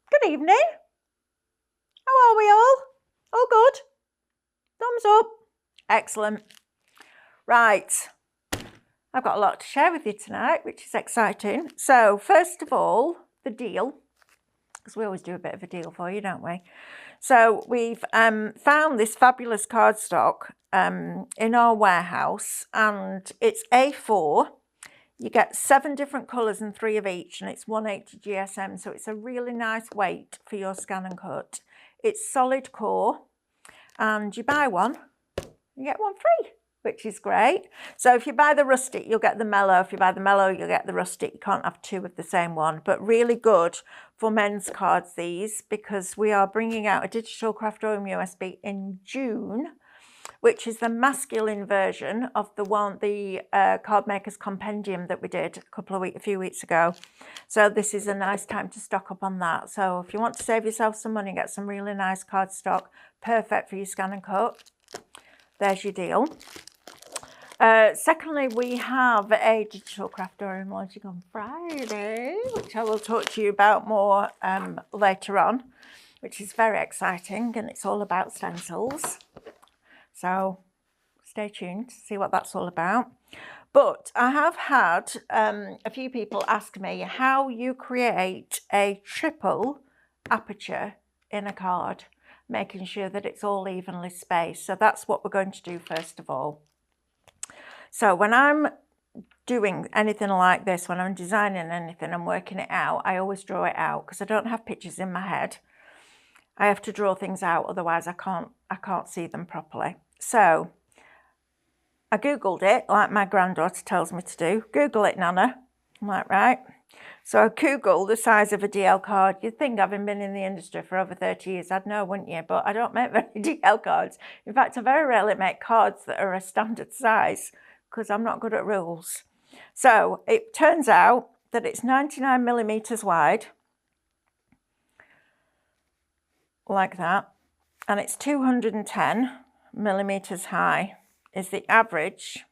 Good evening. How are we all? All good? Thumbs up. Excellent. Right. I've got a lot to share with you tonight, which is exciting. So first of all, the deal, because we always do a bit of a deal for you, don't we? So we've found this fabulous cardstock in our warehouse, and it's A4. You get 7 different colours and 3 of each, and it's 180 GSM, so it's a really nice weight for your ScanNCut. It's solid core, and you buy one, you get one free, which is great. So if you buy the rustic, you'll get the mellow. If you buy the mellow, you'll get the rustic. You can't have 2 of the same one, but really good for men's cards, these, because we are bringing out a digital Craftorium USB in June, which is the masculine version of the Card Maker's Compendium that we did a few weeks ago. So this is a nice time to stock up on that. So if you want to save yourself some money, get some really nice cardstock, perfect for your ScanNCut. There's your deal. Secondly, we have a digital Craftorium launching on Friday, which I will talk to you about more later on, which is very exciting, and it's all about stencils. So stay tuned to see what that's all about. But I have had a few people ask me how you create a triple aperture in a card, making sure that it's all evenly spaced. So that's what we're going to do first of all. So when I'm doing anything like this, when I'm designing anything and working it out, I always draw it out because I don't have pictures in my head. I have to draw things out, otherwise I can't see them properly. So I Googled it, like my granddaughter tells me to do. Google it, Nana. I'm like, right. So I Googled the size of a DL card. You'd think, having been in the industry for over 30 years, I'd know, wouldn't you? But I don't make many DL cards. In fact, I very rarely make cards that are a standard size because I'm not good at rules. So it turns out that it's 99 millimeters wide, like that, and it's 210 millimeters high is the average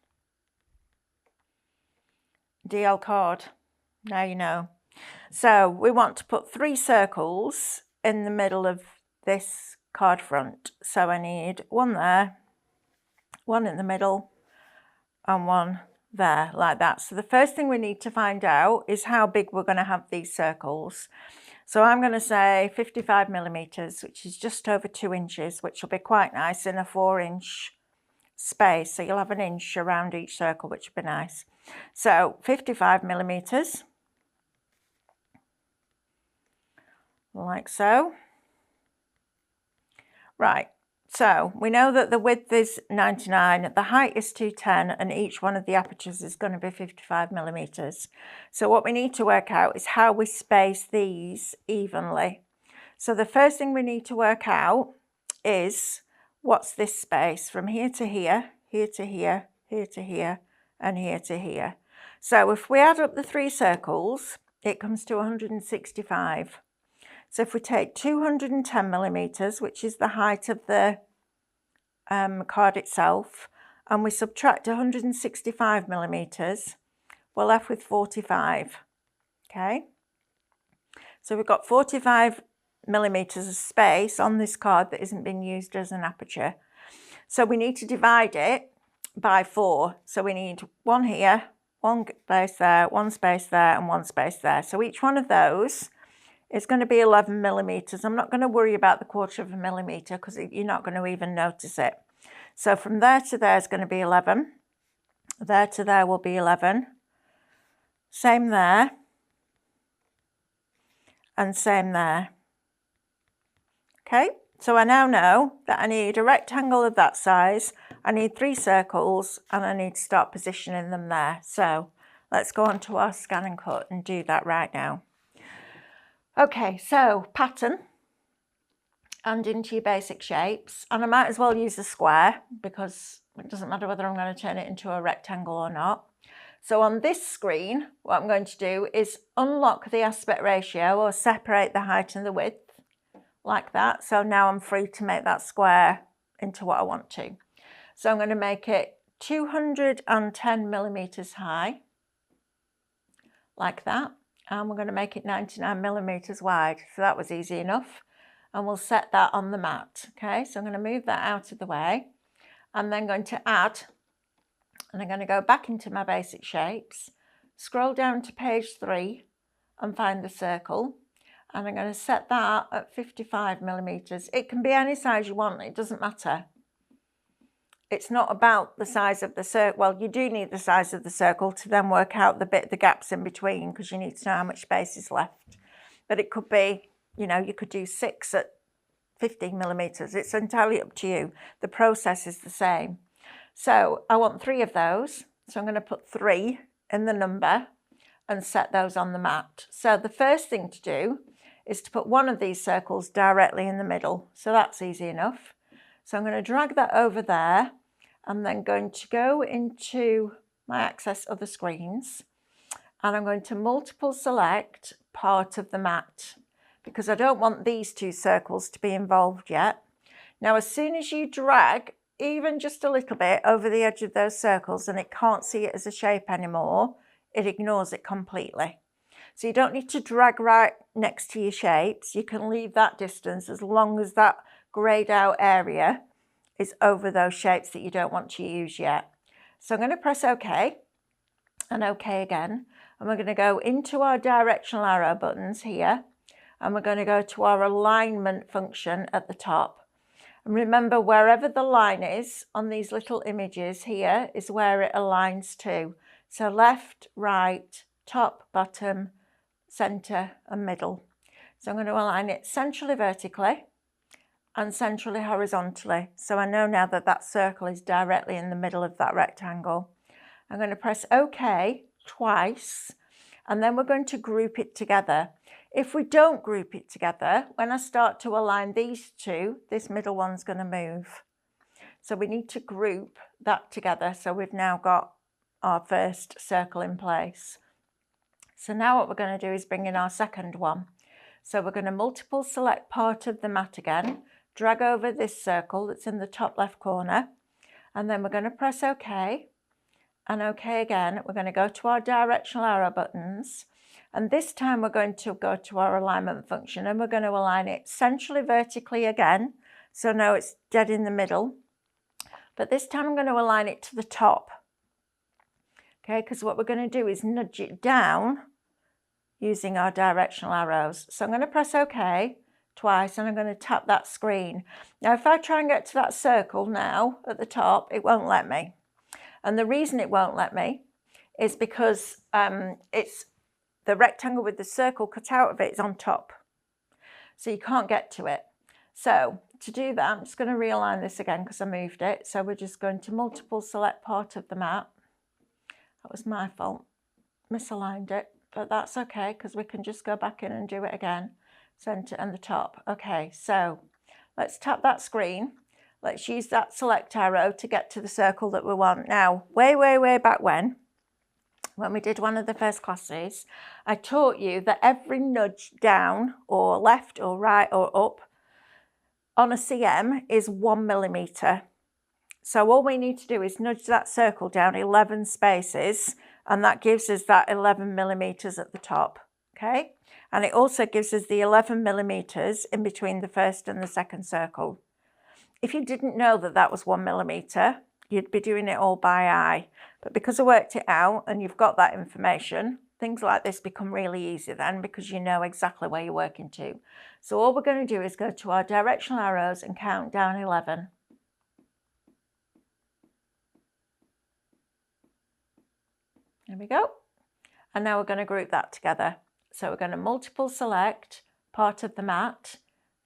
DL card. Now you know. So we want to put 3 circles in the middle of this card front. So I need one there, one in the middle, and one there, like that. So the first thing we need to find out is how big we're going to have these circles. So I'm going to say 55 millimeters, which is just over 2 inches, which will be quite nice in a 4-inch space. So you'll have an inch around each circle, which will be nice. So 55 millimeters, like so. Right. So we know that the width is 99, the height is 210, and each one of the apertures is going to be 55 millimeters. So what we need to work out is how we space these evenly. So the first thing we need to work out is what's this space from here to here, here to here, here to here, and here to here. So if we add up the 3 circles, it comes to 165. So if we take 210 millimeters, which is the height of the card itself, and we subtract 165 millimeters, we're left with 45. Okay. So we've got 45 millimeters of space on this card that isn't being used as an aperture. So we need to divide it by 4. So we need one here, one space there, one space there, and one space there. So each one of those is going to be 11 millimeters. I'm not going to worry about the 1/4 millimeter because you're not going to even notice it. So from there to there is going to be 11. There to there will be 11. Same there. And same there. Okay, so I now know that I need a rectangle of that size, I need 3 circles, and I need to start positioning them there. So let's go on to our ScanNCut and do that right now. Okay, so pattern and into your basic shapes, and I might as well use a square because it doesn't matter whether I'm going to turn it into a rectangle or not. So on this screen, what I'm going to do is unlock the aspect ratio or separate the height and the width like that. So now I'm free to make that square into what I want to. So I'm going to make it 210 millimeters high, like that. and we're going to make it 99 millimeters wide. So that was easy enough. And we'll set that on the mat. Okay, so I'm going to move that out of the way. I'm then going to add, and I'm going to go back into my basic shapes, scroll down to page 3 and find the circle. And I'm going to set that at 55 millimeters. It can be any size you want, it doesn't matter. It's not about the size of the circle. Well, you do need the size of the circle to then work out the gaps in between, because you need to know how much space is left. But it could be, you know, you could do 6 at 15 millimeters. It's entirely up to you. The process is the same. So I want 3 of those. So I'm going to put 3 in the number and set those on the mat. So the first thing to do is to put one of these circles directly in the middle. So that's easy enough. So I'm going to drag that over there. I'm then going to go into my Access Other Screens, and I'm going to multiple select part of the mat, because I don't want these 2 circles to be involved yet. Now, as soon as you drag even just a little bit over the edge of those circles and it can't see it as a shape anymore, it ignores it completely. So you don't need to drag right next to your shapes. You can leave that distance as long as that greyed out area is over those shapes that you don't want to use yet. So I'm going to press OK and OK again. And we're going to go into our directional arrow buttons here. And we're going to go to our alignment function at the top. And remember, wherever the line is on these little images here is where it aligns to. So left, right, top, bottom, center and middle. So I'm going to align it centrally vertically and centrally horizontally. So I know now that that circle is directly in the middle of that rectangle. I'm going to press OK twice, and then we're going to group it together. If we don't group it together, when I start to align these 2, this middle one's going to move. So we need to group that together. So we've now got our first circle in place. So now what we're going to do is bring in our second one. So we're going to multiple select part of the mat again, drag over this circle that's in the top left corner, and then we're going to press OK and OK again. We're going to go to our directional arrow buttons, and this time we're going to go to our alignment function and we're going to align it centrally vertically again. So now it's dead in the middle, but this time I'm going to align it to the top. Okay, because what we're going to do is nudge it down using our directional arrows. So I'm going to press OK twice and I'm going to tap that screen. Now if I try and get to that circle now at the top, it won't let me. And the reason it won't let me is because it's the rectangle with the circle cut out of it is on top. So you can't get to it. So to do that, I'm just going to realign this again because I moved it. So we're just going to multiple select part of the mat. That was my fault. Misaligned it, but that's okay because we can just go back in and do it again. Center and the top. Okay, so let's tap that screen. Let's use that select arrow to get to the circle that we want. Now, way back when we did one of the first classes, I taught you that every nudge down or left or right or up on a CM is 1 millimeter. So all we need to do is nudge that circle down 11 spaces, and that gives us that 11 millimeters at the top, okay? And it also gives us the 11 millimeters in between the first and the second circle. If you didn't know that that was 1 millimeter, you'd be doing it all by eye. But because I worked it out and you've got that information, things like this become really easy then because you know exactly where you're working to. So all we're going to do is go to our directional arrows and count down 11. There we go. And now we're going to group that together. So we're going to multiple select part of the mat,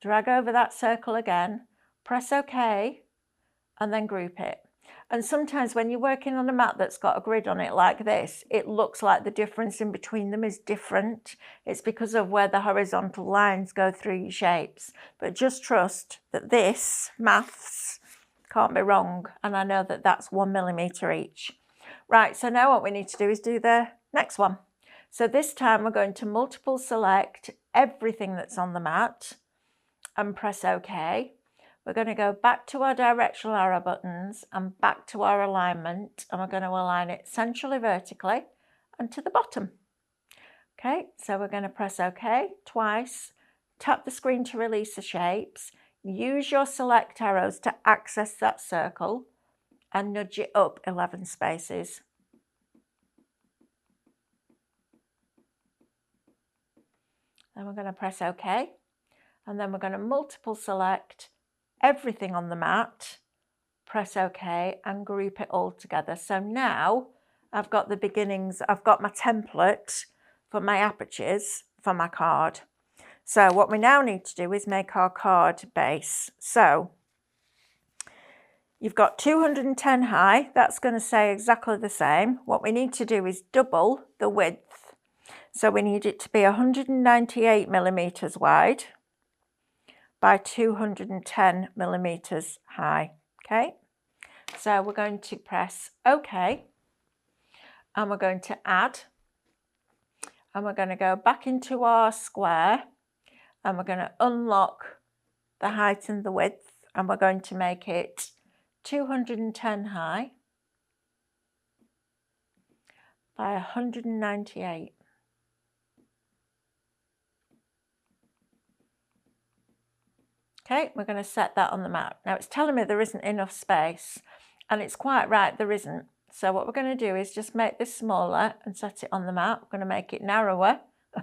drag over that circle again, press OK, and then group it. And sometimes when you're working on a mat that's got a grid on it like this, it looks like the difference in between them is different. It's because of where the horizontal lines go through your shapes. But just trust that this, maths, can't be wrong. And I know that that's 1 millimeter each. Right, so now what we need to do is do the next one. So this time we're going to multiple select everything that's on the mat and press OK. We're going to go back to our directional arrow buttons and back to our alignment, and we're going to align it centrally vertically and to the bottom. Okay, so we're going to press OK twice, tap the screen to release the shapes, use your select arrows to access that circle and nudge it up 11 spaces. Then we're going to press OK, and then we're going to multiple select everything on the mat, press OK and group it all together. So now I've got the beginnings, I've got my template for my apertures for my card. So what we now need to do is make our card base. So you've got 210 high, that's going to say exactly the same. What we need to do is double the width. So we need it to be 198 millimeters wide by 210 millimeters high. Okay, so we're going to press OK, and we're going to add, and we're going to go back into our square, and we're going to unlock the height and the width, and we're going to make it 210 high by 198. Okay, we're going to set that on the mat. Now it's telling me there isn't enough space, and it's quite right, there isn't. So what we're going to do is just make this smaller and set it on the mat. We're going to make it narrower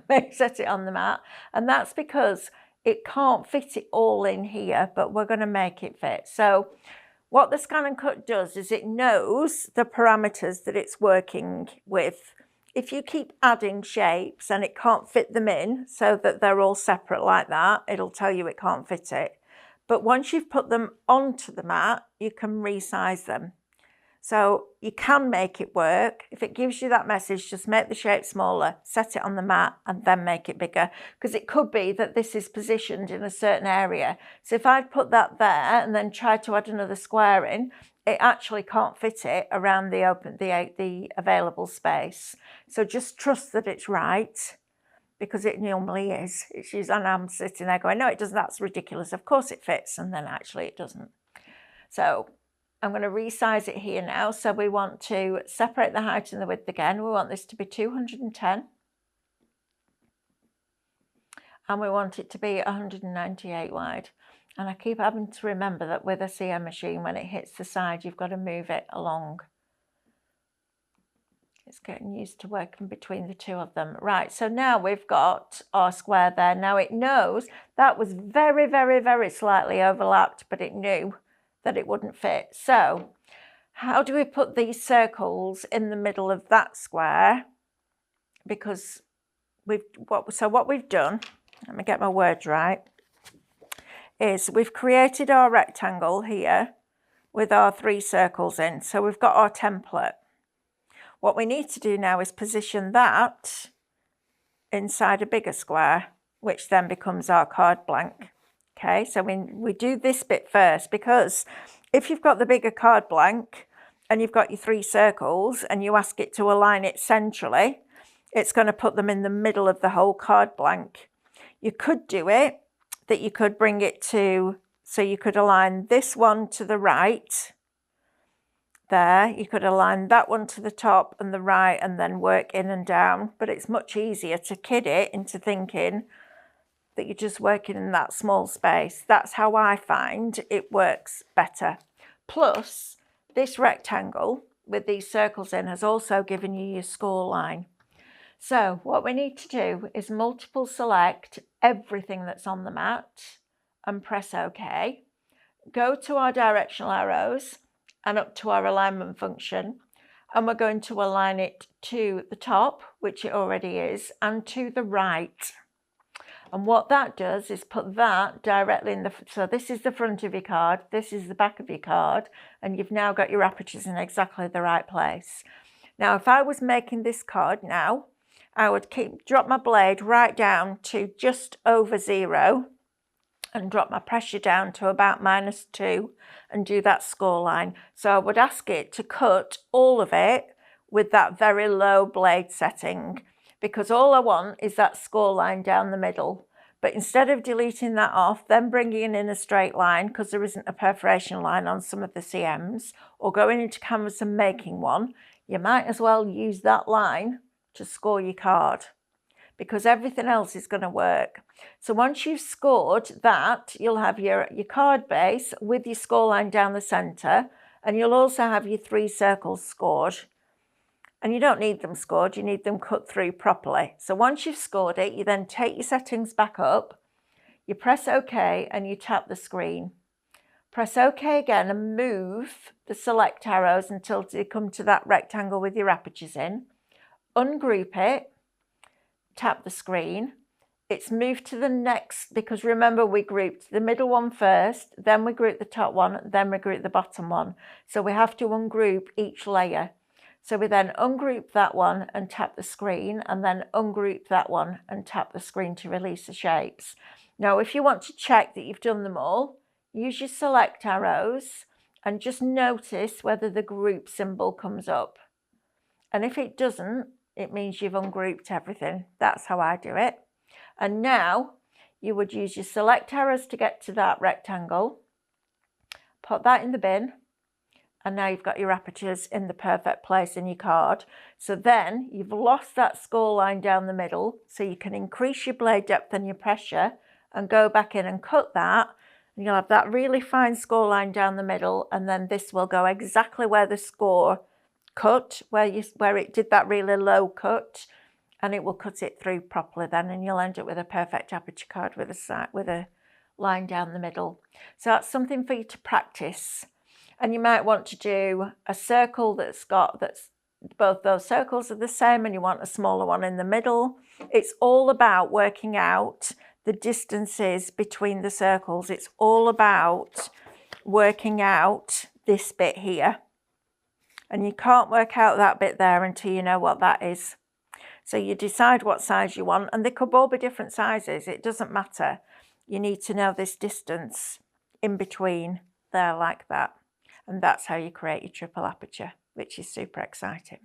and set it on the mat. And that's because it can't fit it all in here, but we're going to make it fit. So what the ScanNCut does is it knows the parameters that it's working with. If you keep adding shapes and it can't fit them in so that they're all separate like that, it'll tell you it can't fit it. But once you've put them onto the mat, you can resize them. So you can make it work. If it gives you that message, just make the shape smaller, set it on the mat, and then make it bigger. Because it could be that this is positioned in a certain area. So if I'd put that there and then try to add another square in, it actually can't fit it around the available space. So just trust that it's right, because it normally is. It's used, and I'm sitting there going, no, it doesn't, that's ridiculous. Of course it fits, and then actually it doesn't. So I'm going to resize it here now. So we want to separate the height and the width again. We want this to be 210. And we want it to be 198 wide. And I keep having to remember that with a CM machine, when it hits the side, you've got to move it along. It's getting used to working between the two of them. Right, so now we've got our square there. Now it knows that was very, very, very slightly overlapped, but it knew that it wouldn't fit. So how do we put these circles in the middle of that square? Because what we've done, let me get my words right, is we've created our rectangle here with our 3 circles in. So we've got our template. What we need to do now is position that inside a bigger square, which then becomes our card blank. Okay, so we do this bit first, because if you've got the bigger card blank and you've got your 3 circles and you ask it to align it centrally, it's going to put them in the middle of the whole card blank. You could do it that you could bring it to, so you could align this one to the right there, you could align that one to the top and the right, and then work in and down. But it's much easier to kid it into thinking that you're just working in that small space. That's how I find it works better. Plus, this rectangle with these circles in has also given you your score line. So what we need to do is multiple select everything that's on the mat and press OK. Go to our directional arrows and up to our alignment function, and we're going to align it to the top, which it already is, and to the right. And what that does is put that directly in the, so this is the front of your card, this is the back of your card, and you've now got your apertures in exactly the right place. Now, if I was making this card now, I would drop my blade right down to just over 0 and drop my pressure down to about -2 and do that score line. So I would ask it to cut all of it with that very low blade setting, because all I want is that score line down the middle. But instead of deleting that off, then bringing in a straight line, because there isn't a perforation line on some of the CMs, or going into Canvas and making one, you might as well use that line to score your card, because everything else is going to work. So once you've scored that, you'll have your card base with your score line down the centre, and you'll also have your 3 circles scored. And you don't need them scored, you need them cut through properly. So once you've scored it, you then take your settings back up, you press OK and you tap the screen. Press OK again and move the select arrows until you come to that rectangle with your apertures in. Ungroup it, tap the screen. It's moved to the next, because remember we grouped the middle one first, then we grouped the top one, then we grouped the bottom one. So we have to ungroup each layer. So we then ungroup that one and tap the screen, and then ungroup that one and tap the screen to release the shapes. Now, if you want to check that you've done them all, use your select arrows and just notice whether the group symbol comes up. And if it doesn't, it means you've ungrouped everything. That's how I do it. And now you would use your select arrows to get to that rectangle, put that in the bin, and now you've got your apertures in the perfect place in your card. So then you've lost that score line down the middle, so you can increase your blade depth and your pressure and go back in and cut that. And you'll have that really fine score line down the middle, and then this will go exactly where the score cut, where it did that really low cut, and it will cut it through properly then, and you'll end up with a perfect aperture card with a line down the middle. So that's something for you to practice. And you might want to do a circle that's both those circles are the same, and you want a smaller one in the middle. It's all about working out the distances between the circles. It's all about working out this bit here. And you can't work out that bit there until you know what that is. So you decide what size you want, and they could all be different sizes. It doesn't matter. You need to know this distance in between there like that. And that's how you create your triple aperture, which is super exciting.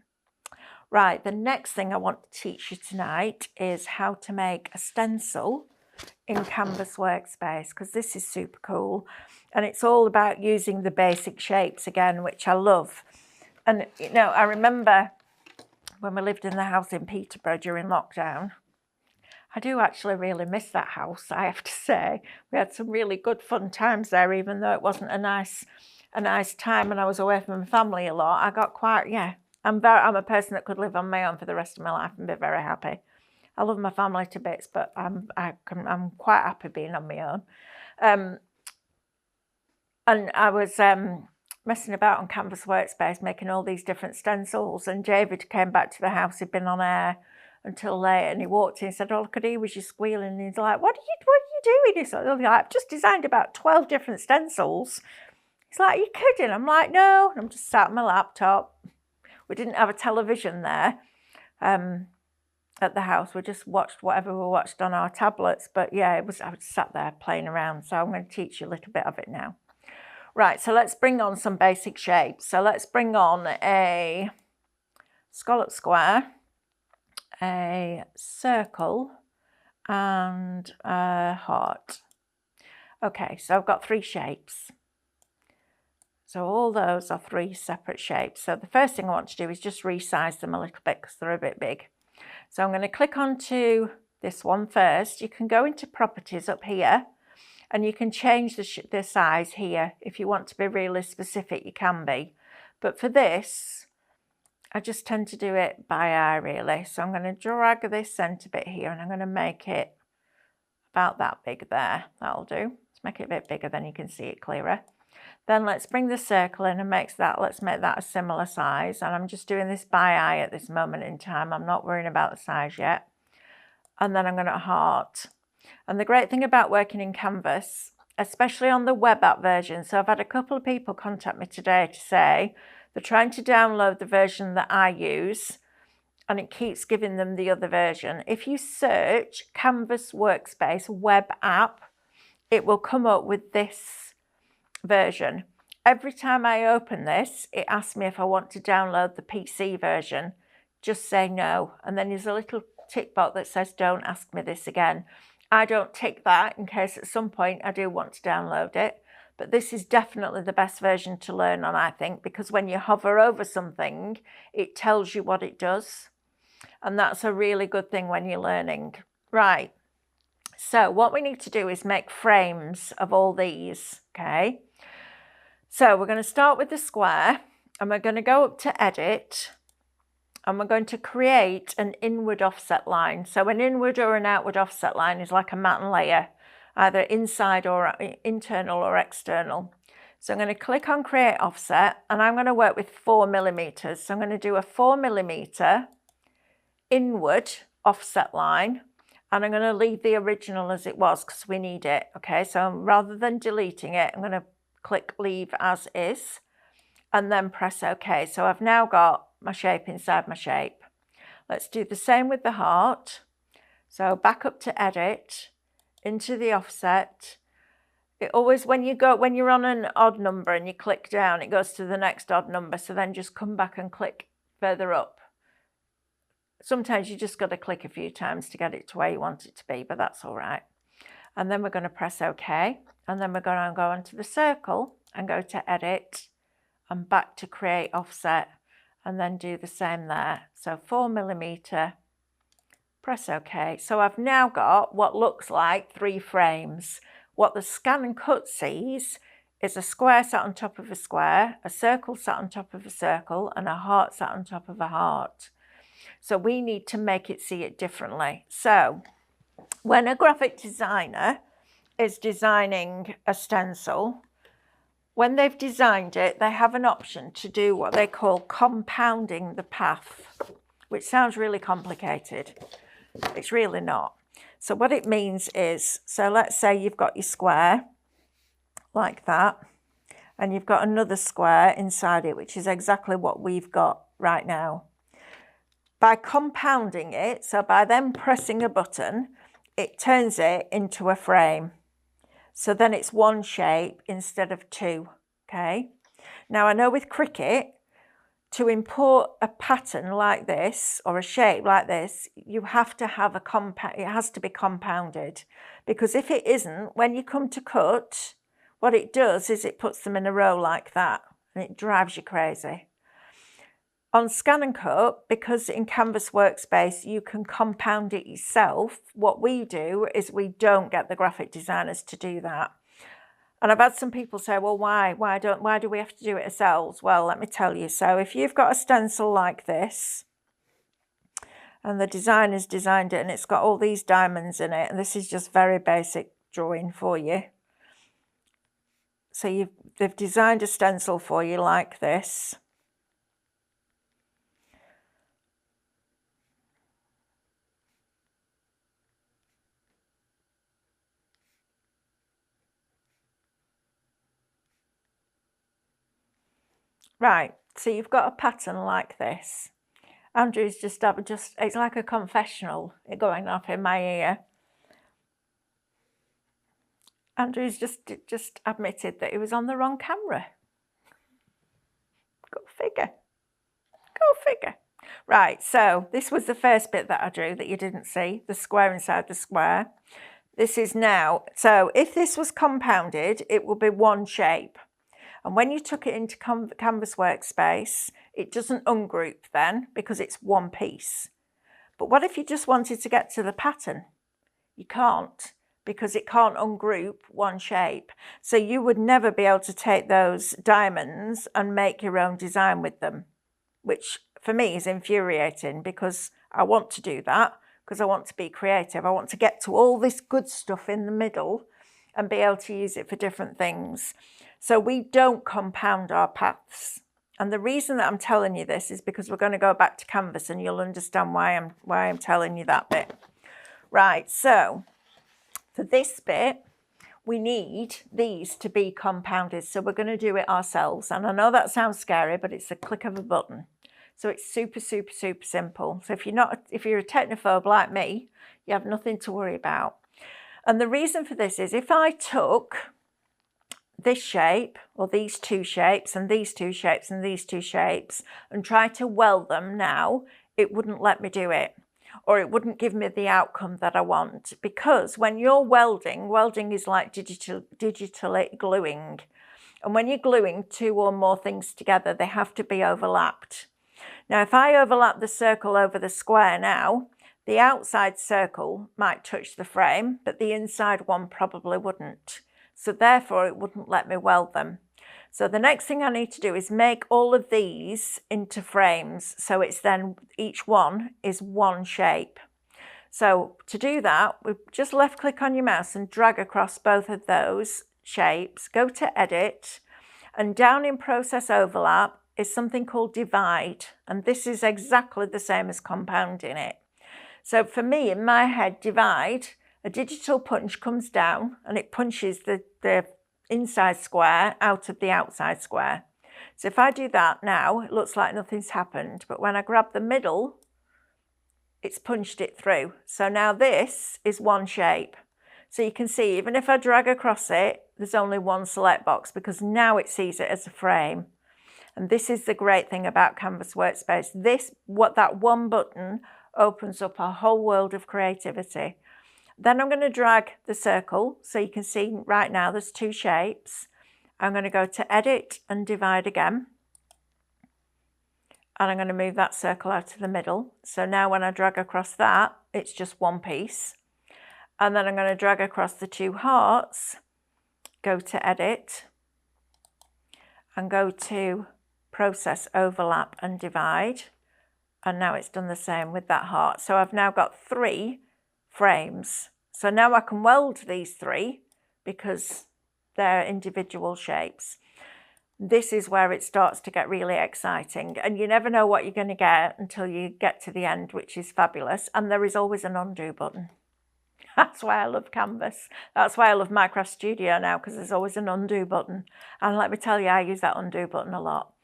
Right, the next thing I want to teach you tonight is how to make a stencil in Canvas Workspace, because this is super cool. And it's all about using the basic shapes again, which I love. And, you know, I remember when we lived in the house in Peterborough during lockdown. I do actually really miss that house, I have to say. We had some really good fun times there, even though it wasn't a nice time and I was away from my family a lot. I got quite, yeah, I'm a person that could live on my own for the rest of my life and be very happy. I love my family to bits, but I'm quite happy being on my own. And I was messing about on Canvas Workspace, making all these different stencils, and David came back to the house. He'd been on air until late, and he walked in and said, all I could hear was you squealing. And he's like, what are you doing? He's like, I've just designed about 12 different stencils. He's like, are you kidding? I'm like, no. And I'm just sat on my laptop. We didn't have a television there at the house. We just watched whatever we watched on our tablets. But yeah, I was sat there playing around. So I'm going to teach you a little bit of it now. Right, so let's bring on some basic shapes. So let's bring on a scallop square, a circle, and a heart. Okay, so I've got 3 shapes. So all those are 3 separate shapes. So the first thing I want to do is just resize them a little bit because they're a bit big. So I'm going to click onto this one first. You can go into properties up here and you can change the size here. If you want to be really specific, you can be. But for this, I just tend to do it by eye really. So I'm going to drag this centre bit here and I'm going to make it about that big there. That'll do. Let's make it a bit bigger, then you can see it clearer. Then let's bring the circle in and let's make that a similar size. And I'm just doing this by eye at this moment in time. I'm not worrying about the size yet. And then I'm going to heart. And the great thing about working in Canvas, especially on the web app version, so I've had a couple of people contact me today to say they're trying to download the version that I use and it keeps giving them the other version. If you search Canvas Workspace web app, it will come up with this version. Every time I open this, it asks me if I want to download the PC version. Just say no. And then there's a little tick box that says don't ask me this again. I don't tick that in case at some point I do want to download it. But this is definitely the best version to learn on, I think, because when you hover over something, it tells you what it does. And that's a really good thing when you're learning. Right, so what we need to do is make frames of all these, okay? So we're going to start with the square, and we're going to go up to edit, and we're going to create an inward offset line. So an inward or an outward offset line is like a matte layer, either inside or internal or external. So I'm going to click on create offset, and I'm going to work with 4 millimeters. So I'm going to do a 4 millimeter inward offset line, and I'm going to leave the original as it was because we need it. Okay, so rather than deleting it, I'm going to click leave as is and then press OK. So I've now got my shape inside my shape. Let's do the same with the heart. So back up to edit, into the offset. It always, when you're on an odd number and you click down, it goes to the next odd number. So then just come back and click further up. Sometimes you just got to click a few times to get it to where you want it to be, but that's all right. And then we're going to press OK. And then we're going to go onto the circle and go to edit and back to create offset, and then do the same there. So 4 millimeter, press OK. So I've now got what looks like 3 frames. What the ScanNCut sees is a square sat on top of a square, a circle sat on top of a circle, and a heart sat on top of a heart. So we need to make it see it differently. So when a graphic designer is designing a stencil, when they've designed it, they have an option to do what they call compounding the path, which sounds really complicated. It's really not. So what it means is, so let's say you've got your square like that, and you've got another square inside it, which is exactly what we've got right now. By compounding it, so by them pressing a button, it turns it into a frame. So then it's one shape instead of 2, okay? Now I know with Cricut, to import a pattern like this or a shape like this, you have to have it has to be compounded, because if it isn't, when you come to cut, what it does is it puts them in a row like that, and it drives you crazy. On ScanNCut, because in Canvas Workspace you can compound it yourself, what we do is we don't get the graphic designers to do that. And I've had some people say, well, why do we have to do it ourselves? Well, let me tell you. So if you've got a stencil like this, and the designer's designed it, and it's got all these diamonds in it, and this is just very basic drawing for you. So they've designed a stencil for you like this. Right, so you've got a pattern like this. Andrew's just it's like a confessional going off in my ear. Andrew's just admitted that he was on the wrong camera. Go figure. Go figure. Right, so this was the first bit that I drew that you didn't see, the square inside the square. This is now, so if this was compounded, it would be one shape. And when you took it into Canvas Workspace, it doesn't ungroup then because it's one piece. But what if you just wanted to get to the pattern? You can't, because it can't ungroup one shape. So you would never be able to take those diamonds and make your own design with them, which for me is infuriating, because I want to do that, because I want to be creative. I want to get to all this good stuff in the middle and be able to use it for different things. So we don't compound our paths. And the reason that I'm telling you this is because we're going to go back to Canvas and you'll understand why I'm telling you that bit. Right, so for this bit, we need these to be compounded. So we're going to do it ourselves. And I know that sounds scary, but it's a click of a button. So it's super, super, super simple. So if you're a technophobe like me, you have nothing to worry about. And the reason for this is if I took this shape, or these two shapes, and these two shapes, and these two shapes, and try to weld them now, it wouldn't let me do it, or it wouldn't give me the outcome that I want. Because when you're welding is like digitally gluing. And when you're gluing 2 or more things together, they have to be overlapped. Now, if I overlap the circle over the square now, the outside circle might touch the frame, but the inside one probably wouldn't. So therefore, it wouldn't let me weld them. So the next thing I need to do is make all of these into frames. So it's then each one is one shape. So to do that, we just left click on your mouse and drag across both of those shapes, go to edit, and down in process overlap is something called divide. And this is exactly the same as compounding it. So for me, in my head, divide, a digital punch comes down and it punches the inside square out of the outside square. So if I do that now, it looks like nothing's happened. But when I grab the middle, it's punched it through. So now this is one shape. So you can see, even if I drag across it, there's only one select box because now it sees it as a frame. And this is the great thing about Canvas Workspace. That one button opens up a whole world of creativity. Then I'm going to drag the circle. So you can see right now there's two shapes. I'm going to go to edit and divide again. And I'm going to move that circle out to the middle. So now when I drag across that, it's just one piece. And then I'm going to drag across the two hearts, go to edit, and go to process overlap and divide. And now it's done the same with that heart. So I've now got 3 frames. So now I can weld these 3 because they're individual shapes. This is where it starts to get really exciting, and you never know what you're going to get until you get to the end, which is fabulous. And there is always an undo button. That's why I love Canvas. That's why I love Minecraft Studio now, because there's always an undo button. And let me tell you, I use that undo button a lot.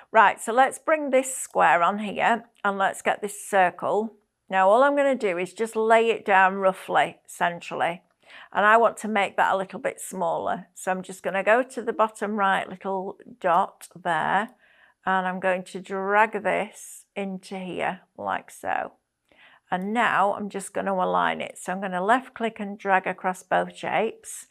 Right, so let's bring this square on here and let's get this circle. Now all I'm going to do is just lay it down roughly, centrally. And I want to make that a little bit smaller. So I'm just going to go to the bottom right little dot there. And I'm going to drag this into here like so. And now I'm just going to align it. So I'm going to left click and drag across both shapes.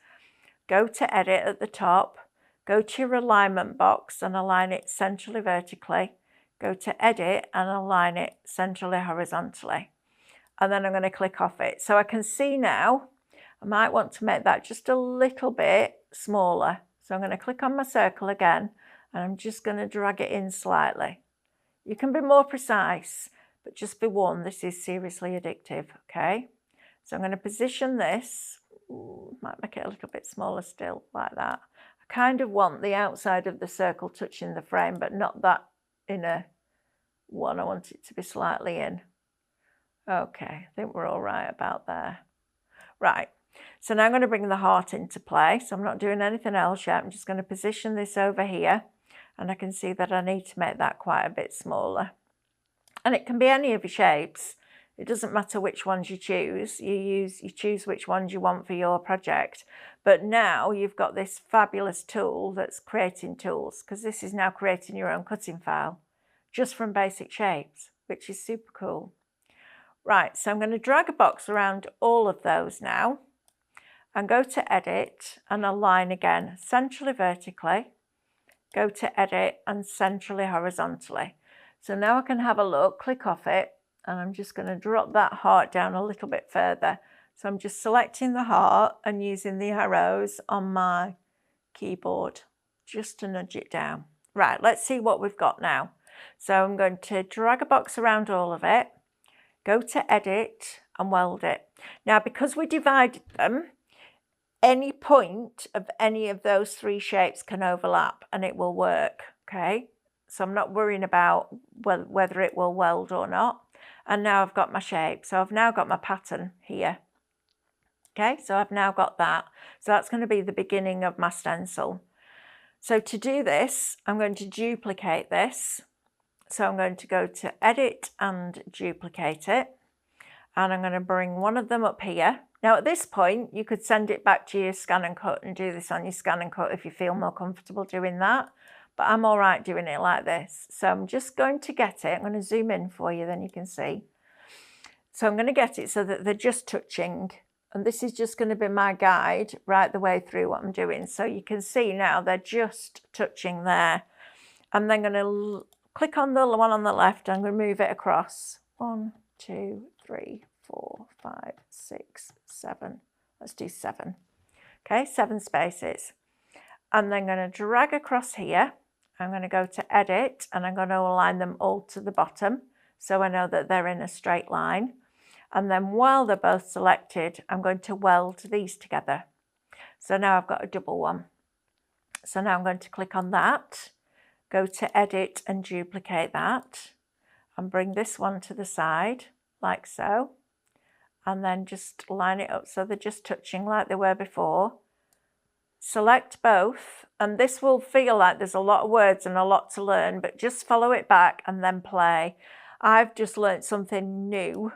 Go to edit at the top. Go to your alignment box and align it centrally vertically. Go to edit and align it centrally horizontally. And then I'm going to click off it. So I can see now, I might want to make that just a little bit smaller. So I'm going to click on my circle again, and I'm just going to drag it in slightly. You can be more precise, but just be warned, this is seriously addictive, okay? So I'm going to position this, might make it a little bit smaller still, like that. I kind of want the outside of the circle touching the frame, but not that inner one. I want it to be slightly in. Okay, I think we're all right about there. Right. So now I'm going to bring the heart into play. So I'm not doing anything else yet. I'm just going to position this over here. And I can see that I need to make that quite a bit smaller. And it can be any of your shapes. It doesn't matter which ones you choose. You choose which ones you want for your project. But now you've got this fabulous tool that's creating tools, because this is now creating your own cutting file just from basic shapes, which is super cool. Right, so I'm going to drag a box around all of those now. And go to edit and align again, centrally vertically. Go to edit and centrally horizontally. So now I can have a look, click off it, and I'm just going to drop that heart down a little bit further. So I'm just selecting the heart and using the arrows on my keyboard just to nudge it down. Right, let's see what we've got now. So I'm going to drag a box around all of it, go to edit and weld it. Now, because we divided them, any point of any of those 3 shapes can overlap and it will work, okay? So I'm not worrying about whether it will weld or not. And now I've got my shape. So I've now got my pattern here. Okay, so I've now got that. So that's going to be the beginning of my stencil. So to do this, I'm going to duplicate this. So I'm going to go to edit and duplicate it. And I'm going to bring one of them up here. Now at this point, you could send it back to your ScanNCut and do this on your ScanNCut if you feel more comfortable doing that. But I'm all right doing it like this. So I'm just going to get it. I'm going to zoom in for you, then you can see. So I'm going to get it so that they're just touching. And this is just going to be my guide right the way through what I'm doing. So you can see now they're just touching there. I'm then going to click on the one on the left, I'm going to move it across. 1, 2, 3, 4, 5, 6, 7. Let's do 7. Okay, 7 spaces. And then I'm going to drag across here. I'm going to go to edit and I'm going to align them all to the bottom so I know that they're in a straight line. And then while they're both selected, I'm going to weld these together. So now I've got a double one. So now I'm going to click on that, go to edit and duplicate that, and bring this one to the side like so. And then just line it up so they're just touching like they were before. Select both, and this will feel like there's a lot of words and a lot to learn, but just follow it back and then play. I've just learnt something new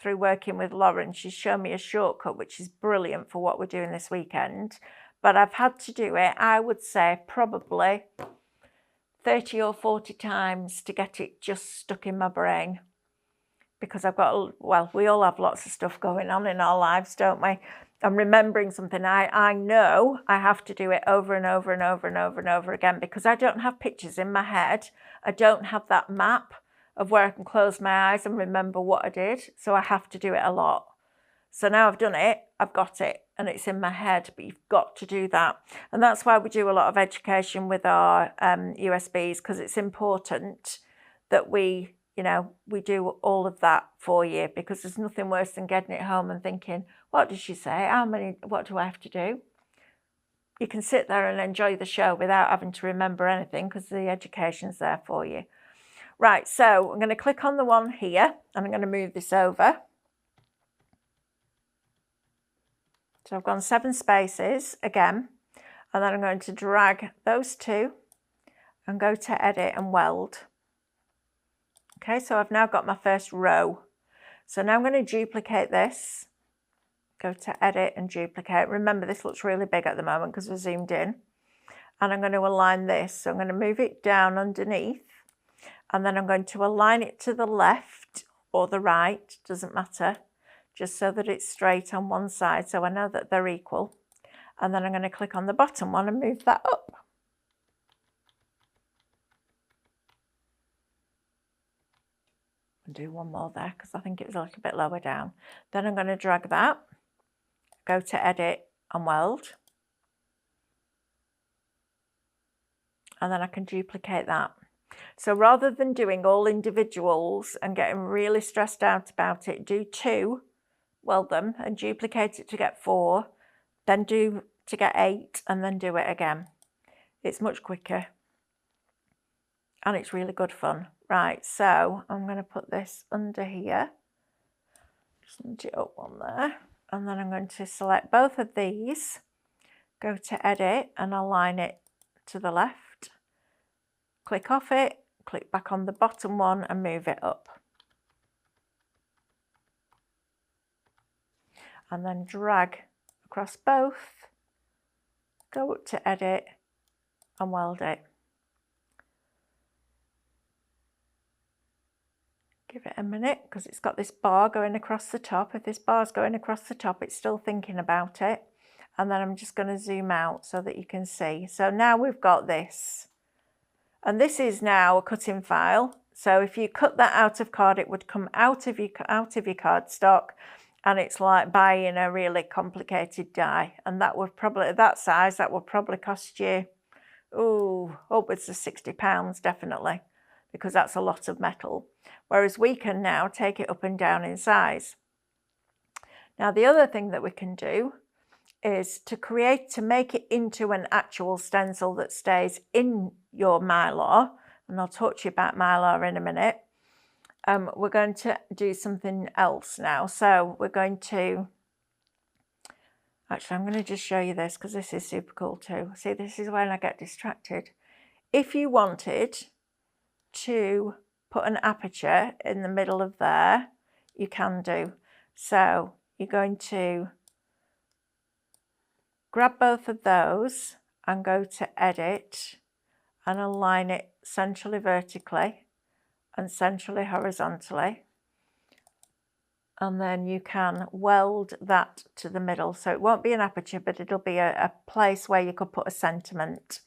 through working with Lauren. She's shown me a shortcut, which is brilliant for what we're doing this weekend. But I've had to do it, I would say, probably 30 or 40 times to get it just stuck in my brain. Because I've got, well, we all have lots of stuff going on in our lives, don't we? I'm remembering something. I know I have to do it over and over and over and over and over again because I don't have pictures in my head. I don't have that map of where I can close my eyes and remember what I did. So I have to do it a lot. So now I've done it, I've got it, and it's in my head, but you've got to do that. And that's why we do a lot of education with our USBs, because it's important that we do all of that for you, because there's nothing worse than getting it home and thinking, what did she say? What do I have to do? You can sit there and enjoy the show without having to remember anything because the education's there for you. Right, so I'm going to click on the one here and I'm going to move this over. So I've gone 7 spaces again, and then I'm going to drag those two and go to edit and weld. Okay, so I've now got my first row. So now I'm going to duplicate this, go to edit and duplicate. Remember, this looks really big at the moment because we're zoomed in. And I'm going to align this. So I'm going to move it down underneath. And then I'm going to align it to the left or the right, doesn't matter, just so that it's straight on one side so I know that they're equal. And then I'm going to click on the bottom one and move that up. And do one more there because I think it was a little bit lower down. Then I'm going to drag that, go to edit and weld. And then I can duplicate that. So rather than doing all individuals and getting really stressed out about it, do 2, weld them and duplicate it to get 4, then do to get 8 and then do it again. It's much quicker and it's really good fun. Right, so I'm going to put this under here, just nudge it up one there, and then I'm going to select both of these, go to edit and align it to the left, click off it, click back on the bottom one and move it up. And then drag across both, go up to edit and weld it. Give it a minute because it's got this bar going across the top. If this bar's going across the top, it's still thinking about it. And then I'm just going to zoom out so that you can see. So now we've got this. And this is now a cutting file. So if you cut that out of card, it would come out of your cardstock. And it's like buying a really complicated die. And that would probably, at that size, that would probably cost you, upwards of £60, definitely, because that's a lot of metal. Whereas we can now take it up and down in size. Now, the other thing that we can do is to make it into an actual stencil that stays in your Mylar. And I'll talk to you about Mylar in a minute. We're going to do something else now. So we're going to, actually, I'm going to just show you this because this is super cool too. See, this is when I get distracted. If you wanted to put an aperture in the middle of there, you can do. So you're going to grab both of those and go to edit and align it centrally vertically and centrally horizontally. And then you can weld that to the middle. So it won't be an aperture, but it'll be a place where you could put a sentiment.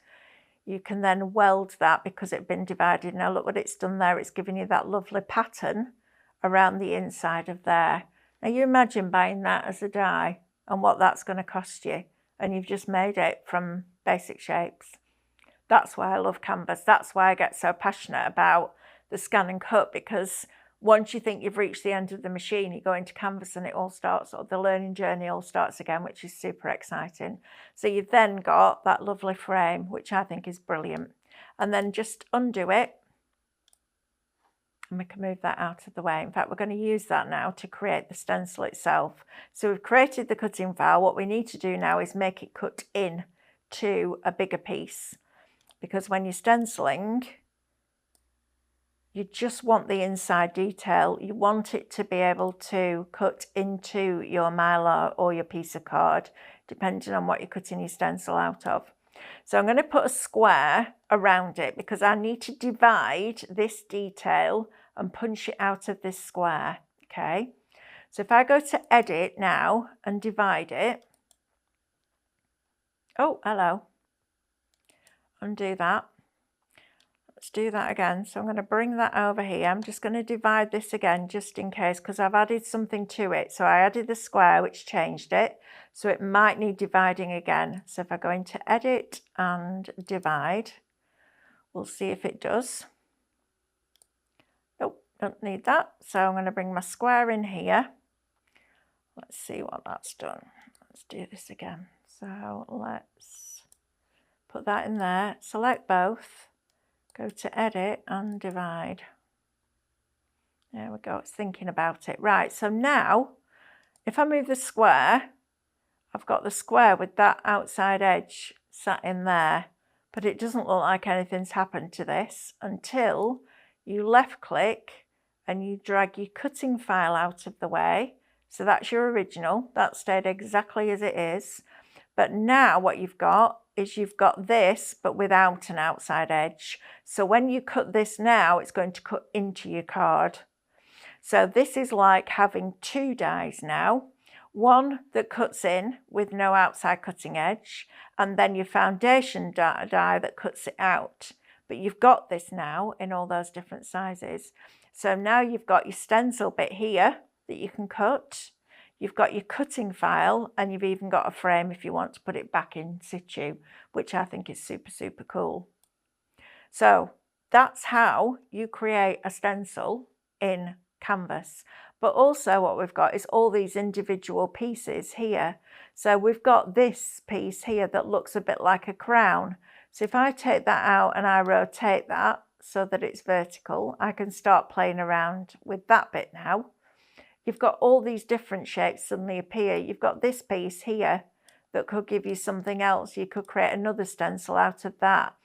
you can then weld that because it's been divided. Now look what it's done there. It's given you that lovely pattern around the inside of there. Now you imagine buying that as a die and what that's going to cost you, and you've just made it from basic shapes. That's why I love canvas. That's why I get so passionate about the ScanNCut, because once you think you've reached the end of the machine, you go into canvas and it all starts, or the learning journey all starts again, which is super exciting. So you've then got that lovely frame, which I think is brilliant. And then just undo it. And we can move that out of the way. In fact, we're going to use that now to create the stencil itself. So we've created the cutting file. What we need to do now is make it cut in to a bigger piece. Because when you're stenciling, you just want the inside detail. You want it to be able to cut into your Mylar or your piece of card, depending on what you're cutting your stencil out of. So I'm going to put a square around it because I need to divide this detail and punch it out of this square, okay? So if I go to edit now and divide it, oh, hello, undo that. Let's do that again. So I'm going to bring that over here. I'm just going to divide this again just in case, because I've added something to it. So I added the square, which changed it. So it might need dividing again. So if I go into edit and divide, we'll see if it does. Nope, don't need that. So I'm going to bring my square in here. Let's see what that's done. Let's do this again. So let's put that in there, select both. Go to edit and divide. There we go, it's thinking about it. Right, so now, if I move the square, I've got the square with that outside edge sat in there, but it doesn't look like anything's happened to this until you left click and you drag your cutting file out of the way. So that's your original, that stayed exactly as it is. But now what you've got is you've got this, but without an outside edge. So when you cut this now, it's going to cut into your card. So this is like having two dies now. One that cuts in with no outside cutting edge, and then your foundation die that cuts it out. But you've got this now in all those different sizes. So now you've got your stencil bit here that you can cut. You've got your cutting file, and you've even got a frame if you want to put it back in situ, which I think is super, super cool. So that's how you create a stencil in Canvas. But also what we've got is all these individual pieces here. So we've got this piece here that looks a bit like a crown. So if I take that out and I rotate that so that it's vertical, I can start playing around with that bit now. You've got all these different shapes suddenly appear. You've got this piece here that could give you something else. You could create another stencil out of that.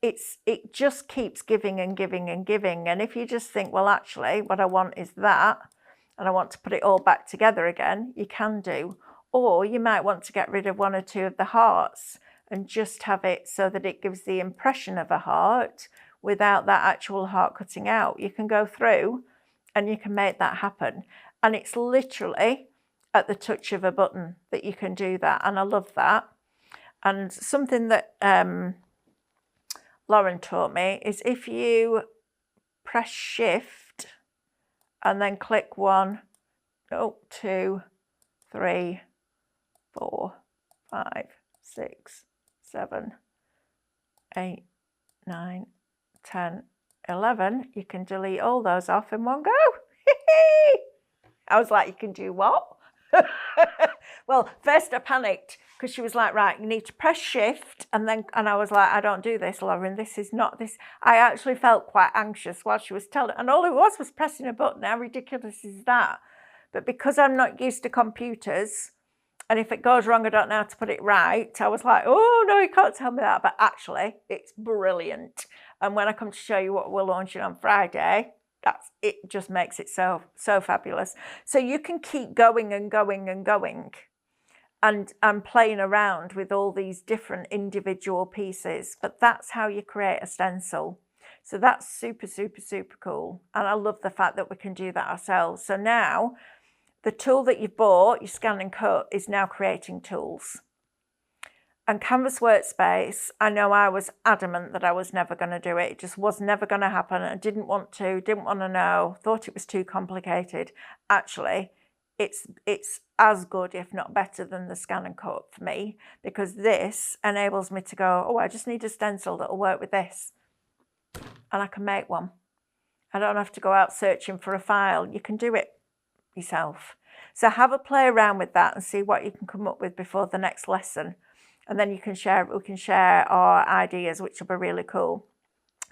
It just keeps giving and giving and giving. And if you just think, well, actually, what I want is that, and I want to put it all back together again, you can do. Or you might want to get rid of one or two of the hearts and just have it so that it gives the impression of a heart without that actual heart cutting out. You can go through and you can make that happen. And it's literally at the touch of a button that you can do that. And I love that. And something that Lauren taught me is if you press shift and then click 1, 2, 3, 4, 5, 6, 7, 8, 9, 10, 11, you can delete all those off in one go. I was like, you can do what? Well, first I panicked because she was like, right, you need to press shift. And I was like, I don't do this, Lauren. This is not this. I actually felt quite anxious while she was telling. And all it was pressing a button. How ridiculous is that? But because I'm not used to computers, and if it goes wrong, I don't know how to put it right. I was like, oh, no, you can't tell me that. But actually, it's brilliant. And when I come to show you what we're launching on Friday, it just makes it so fabulous. So you can keep going and going and going and playing around with all these different individual pieces. But that's how you create a stencil. So that's super, super, super cool. And I love the fact that we can do that ourselves. So now the tool that you bought, your ScanNCut, is now creating tools. And Canvas Workspace, I know I was adamant that I was never going to do it. It just was never going to happen. I didn't want to know, thought it was too complicated. Actually, it's as good, if not better, than the ScanNCut for me, because this enables me to go, oh, I just need a stencil that'll work with this. And I can make one. I don't have to go out searching for a file. You can do it yourself. So have a play around with that and see what you can come up with before the next lesson. And then we can share our ideas, which will be really cool.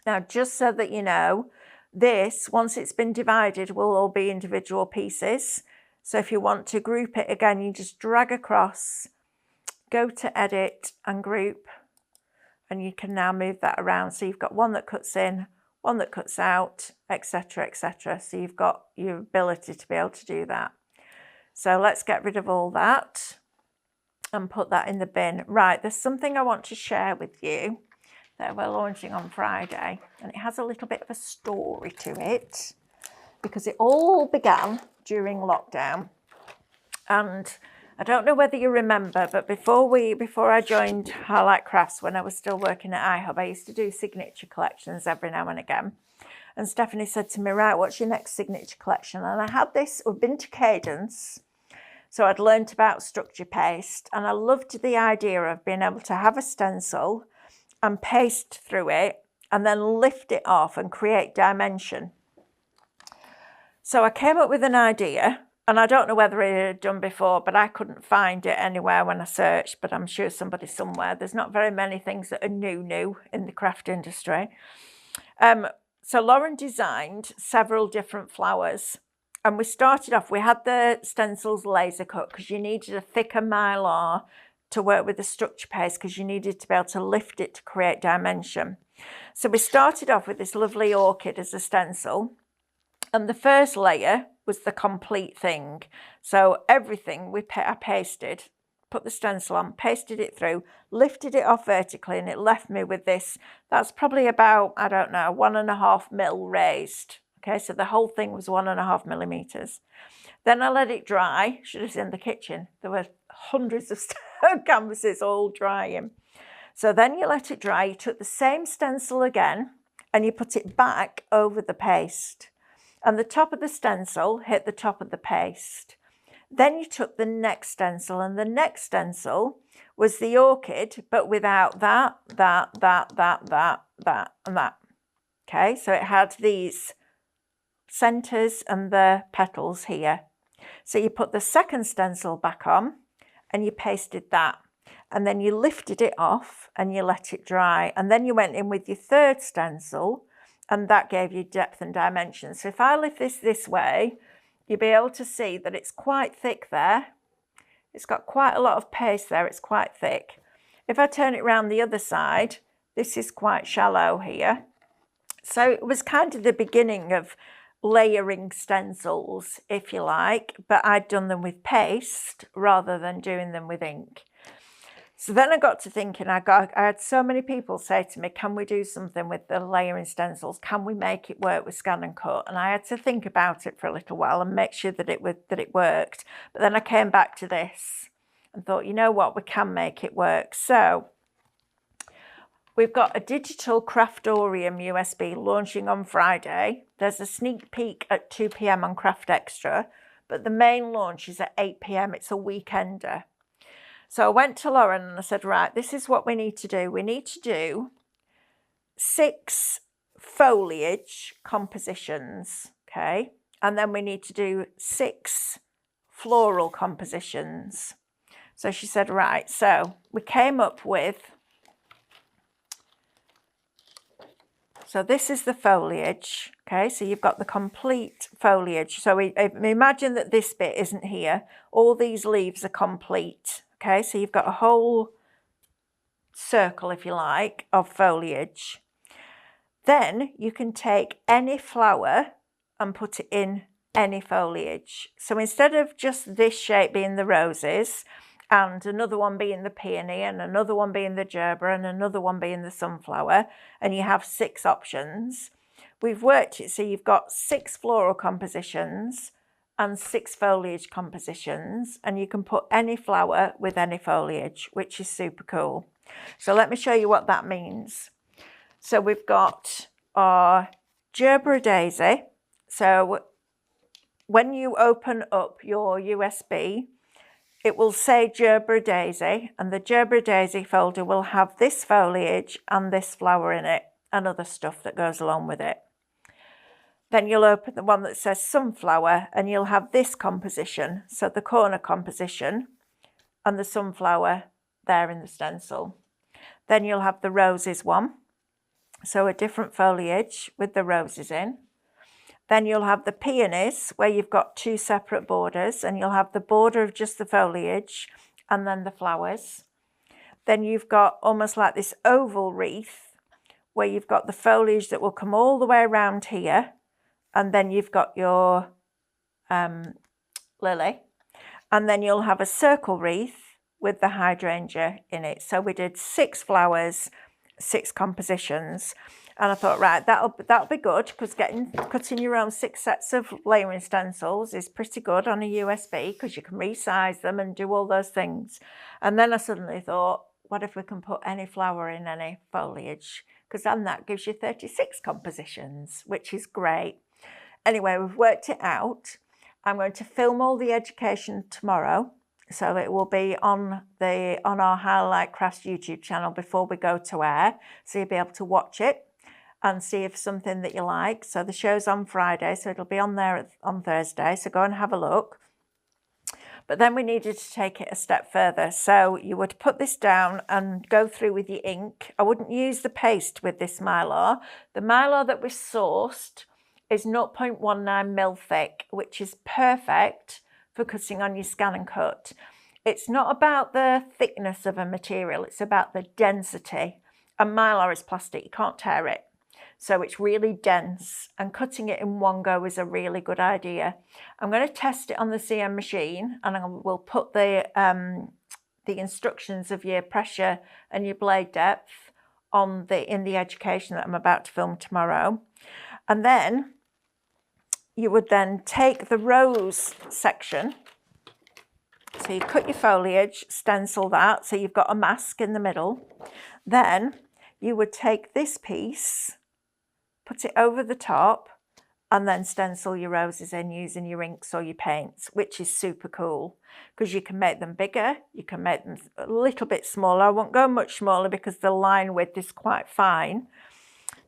Now, just so that you know, this, once it's been divided, will all be individual pieces. So if you want to group it again, you just drag across, go to edit and group, and you can now move that around. So you've got one that cuts in, one that cuts out, etc., etc. So you've got your ability to be able to do that. So let's get rid of all that and put that in the bin. Right, there's something I want to share with you that we're launching on Friday, and it has a little bit of a story to it because it all began during lockdown. And I don't know whether you remember, but before I joined Highlight Crafts, when I was still working at iHub, I used to do signature collections every now and again. And Stephanie said to me, right, what's your next signature collection? And I had this, I'd been to Cadence, so I'd learnt about structure paste, and I loved the idea of being able to have a stencil and paste through it and then lift it off and create dimension. So I came up with an idea, and I don't know whether it had done before, but I couldn't find it anywhere when I searched, but I'm sure somebody somewhere. There's not very many things that are new in the craft industry. So Lauren designed several different flowers. And we started off, we had the stencils laser cut because you needed a thicker mylar to work with the structure paste because you needed to be able to lift it to create dimension. So we started off with this lovely orchid as a stencil. And the first layer was the complete thing. So everything I pasted, put the stencil on, pasted it through, lifted it off vertically, and it left me with this. That's probably about, I don't know, 1.5 mil raised. Okay, so the whole thing was 1.5 millimeters. Then I let it dry. Should have seen the kitchen. There were hundreds of canvases all drying. So then you let it dry. You took the same stencil again and you put it back over the paste. And the top of the stencil hit the top of the paste. Then you took the next stencil, and the next stencil was the orchid, but without that, and that. Okay, so it had these centers and the petals here. So you put the second stencil back on and you pasted that, and then you lifted it off and you let it dry, and then you went in with your third stencil, and that gave you depth and dimension. So if I lift this way, you'll be able to see that it's quite thick there. It's got quite a lot of paste there. It's quite thick. If I turn it around the other side, this is quite shallow here. So it was kind of the beginning of layering stencils, if you like, but I'd done them with paste rather than doing them with ink. So then I got to thinking, I had so many people say to me, can we do something with the layering stencils? Can we make it work with ScanNCut? And I had to think about it for a little while and make sure that it worked. But then I came back to this and thought, you know what, we can make it work. So we've got a digital Craftorium USB launching on Friday. There's a sneak peek at 2 p.m. on Craft Extra, but the main launch is at 8 p.m. It's a weekender. So I went to Lauren and I said, right, this is what we need to do. We need to do 6 foliage compositions, okay? And then we need to do 6 floral compositions. So she said, right, so we came up with, so this is the foliage, okay? So you've got the complete foliage. So we imagine that this bit isn't here. All these leaves are complete. Okay, so you've got a whole circle, if you like, of foliage. Then you can take any flower and put it in any foliage. So instead of just this shape being the roses, and another one being the peony, and another one being the gerber, and another one being the sunflower, and you have 6 options, we've worked it so you've got 6 floral compositions and 6 foliage compositions, and you can put any flower with any foliage, which is super cool. So let me show you what that means. So we've got our Gerbera daisy. So when you open up your USB, it will say Gerbera daisy, and the Gerbera daisy folder will have this foliage and this flower in it and other stuff that goes along with it. Then you'll open the one that says sunflower, and you'll have this composition, so the corner composition and the sunflower there in the stencil. Then you'll have the roses one, so a different foliage with the roses in. Then you'll have the peonies, where you've got 2 separate borders, and you'll have the border of just the foliage and then the flowers. Then you've got almost like this oval wreath, where you've got the foliage that will come all the way around here, and then you've got your lily. And then you'll have a circle wreath with the hydrangea in it. So we did 6 flowers, 6 compositions. And I thought, right, that'll be good, because cutting your own 6 sets of layering stencils is pretty good on a USB, because you can resize them and do all those things. And then I suddenly thought, what if we can put any flower in any foliage? Because then that gives you 36 compositions, which is great. Anyway, we've worked it out. I'm going to film all the education tomorrow, so it will be on our Highlight Crafts YouTube channel before we go to air, so you'll be able to watch it and see if something that you like. So the show's on Friday, so it'll be on there on Thursday, so go and have a look. But then we needed to take it a step further. So you would put this down and go through with your ink. I wouldn't use the paste with this Mylar. The Mylar that we sourced is 0.19 mil thick, which is perfect for cutting on your ScanNCut. It's not about the thickness of a material, it's about the density. And Mylar is plastic, you can't tear it. So it's really dense, and cutting it in one go is a really good idea. I'm going to test it on the CM machine, and I will put the instructions of your pressure and your blade depth in the education that I'm about to film tomorrow. And then you would then take the rose section. So you cut your foliage, stencil that, so you've got a mask in the middle. Then you would take this piece, put it over the top, and then stencil your roses in using your inks or your paints, which is super cool, because you can make them bigger, you can make them a little bit smaller. I won't go much smaller because the line width is quite fine.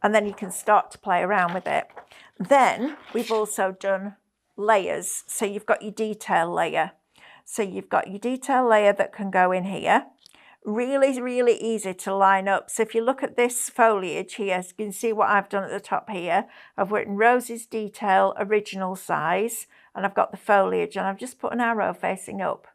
And then you can start to play around with it. Then we've also done layers. So you've got your detail layer. So you've got your detail layer that can go in here. Really, really easy to line up. So if you look at this foliage here, you can see what I've done at the top here. I've written roses detail original size, and I've got the foliage, and I've just put an arrow facing up.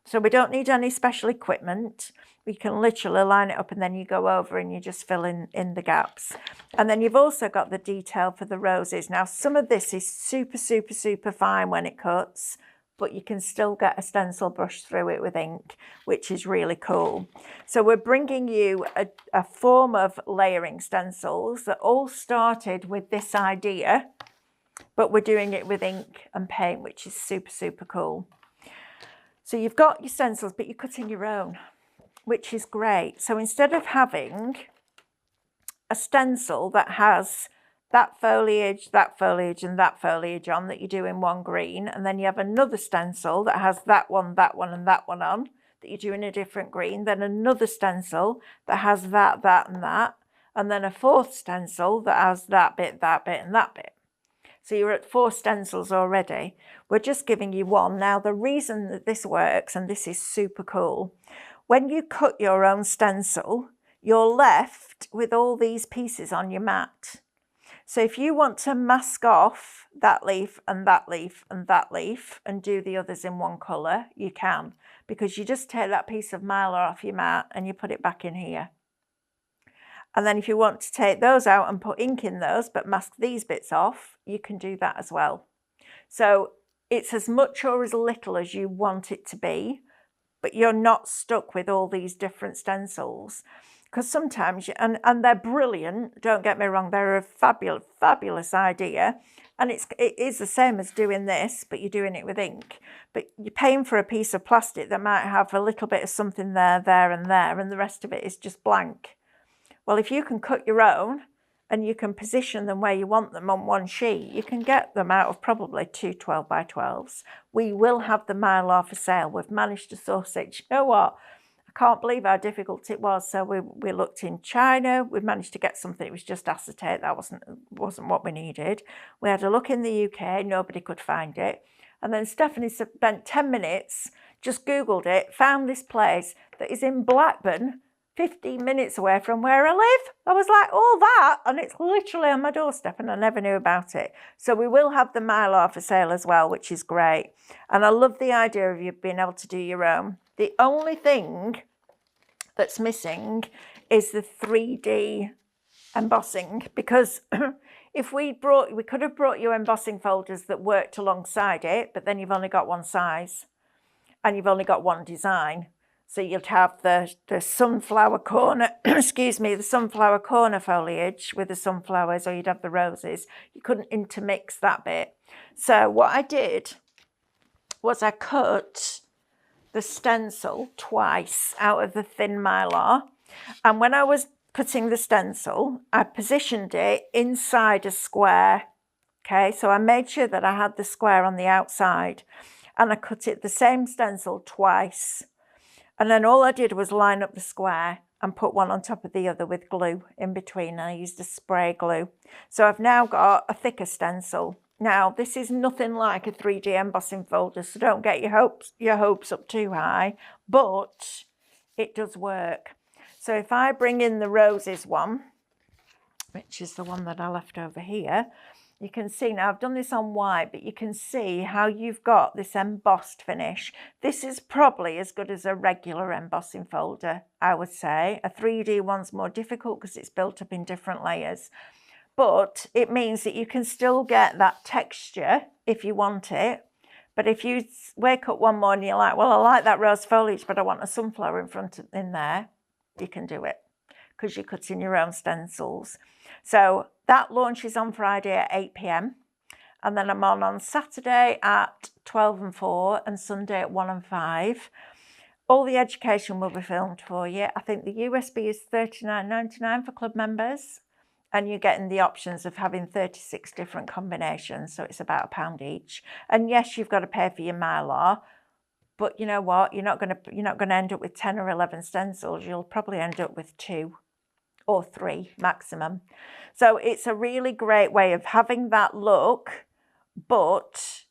So we don't need any special equipment. We can literally line it up, and then you go over and you just fill in the gaps. And then you've also got the detail for the roses. Now, some of this is super, super, super fine when it cuts, but you can still get a stencil brush through it with ink, which is really cool. So we're bringing you a form of layering stencils that all started with this idea, but we're doing it with ink and paint, which is super, super cool. So you've got your stencils, but you're cutting your own, which is great. So instead of having a stencil that has that foliage, and that foliage on that you do in one green, and then you have another stencil that has that one, and that one on that you do in a different green, then another stencil that has that, and that, and then a fourth stencil that has that bit, and that bit. So you're at 4 stencils already. We're just giving you one. Now, the reason that this works, and this is super cool, when you cut your own stencil, you're left with all these pieces on your mat. So if you want to mask off that leaf and that leaf and that leaf and do the others in one colour, you can, because you just take that piece of Mylar off your mat and you put it back in here. And then if you want to take those out and put ink in those, but mask these bits off, you can do that as well. So it's as much or as little as you want it to be, but you're not stuck with all these different stencils. Because sometimes, and they're brilliant, don't get me wrong, they're a fabulous idea. And it is the same as doing this, but you're doing it with ink. But you're paying for a piece of plastic that might have a little bit of something there, there, and there, and the rest of it is just blank. Well, if you can cut your own and you can position them where you want them on one sheet, you can get them out of probably 2 12 by 12s. We will have the Mylar for sale. We've managed to source it. You know what? I can't believe how difficult it was. So we looked in China. We managed to get something. It was just acetate. That wasn't what we needed. We had a look in the UK. Nobody could find it. And then Stephanie spent 10 minutes, just Googled it, found this place that is in Blackburn, 15 minutes away from where I live. I was like, all that? And it's literally on my doorstep, and I never knew about it. So we will have the Mylar for sale as well, which is great. And I love the idea of you being able to do your own. The only thing that's missing is the 3D embossing, because if we could have brought you embossing folders that worked alongside it, but then you've only got one size and you've only got one design. So you'd have the sunflower corner, excuse me, the sunflower corner foliage with the sunflowers, or you'd have the roses. You couldn't intermix that bit. So what I did was I cut the stencil twice out of the thin Mylar. And when I was cutting the stencil, I positioned it inside a square. Okay, so I made sure that I had the square on the outside, and I cut it the same stencil twice. And then all I did was line up the square and put one on top of the other with glue in between. I used a spray glue. So I've now got a thicker stencil. Now, this is nothing like a 3D embossing folder, so don't get your hopes up too high, but it does work. So if I bring in the roses one, which is the one that I left over here, you can see now I've done this on white, but you can see how you've got this embossed finish. This is probably as good as a regular embossing folder, I would say. A 3D one's more difficult because it's built up in different layers. But it means that you can still get that texture if you want it. But if you wake up one morning, you're like, well, I like that rose foliage, but I want a sunflower in there, you can do it because you're cutting your own stencils. So that launches on Friday at 8 p.m. And then I'm on Saturday at 12 and 4 and Sunday at 1 and 5. All the education will be filmed for you. I think the USB is $39.99 for club members. And you're getting the options of having 36 different combinations. So it's about £1 each. And yes, you've got to pay for your Mylar. But you know what? You're not going to end up with 10 or 11 stencils. You'll probably end up with 2 or 3 maximum. So it's a really great way of having that look, but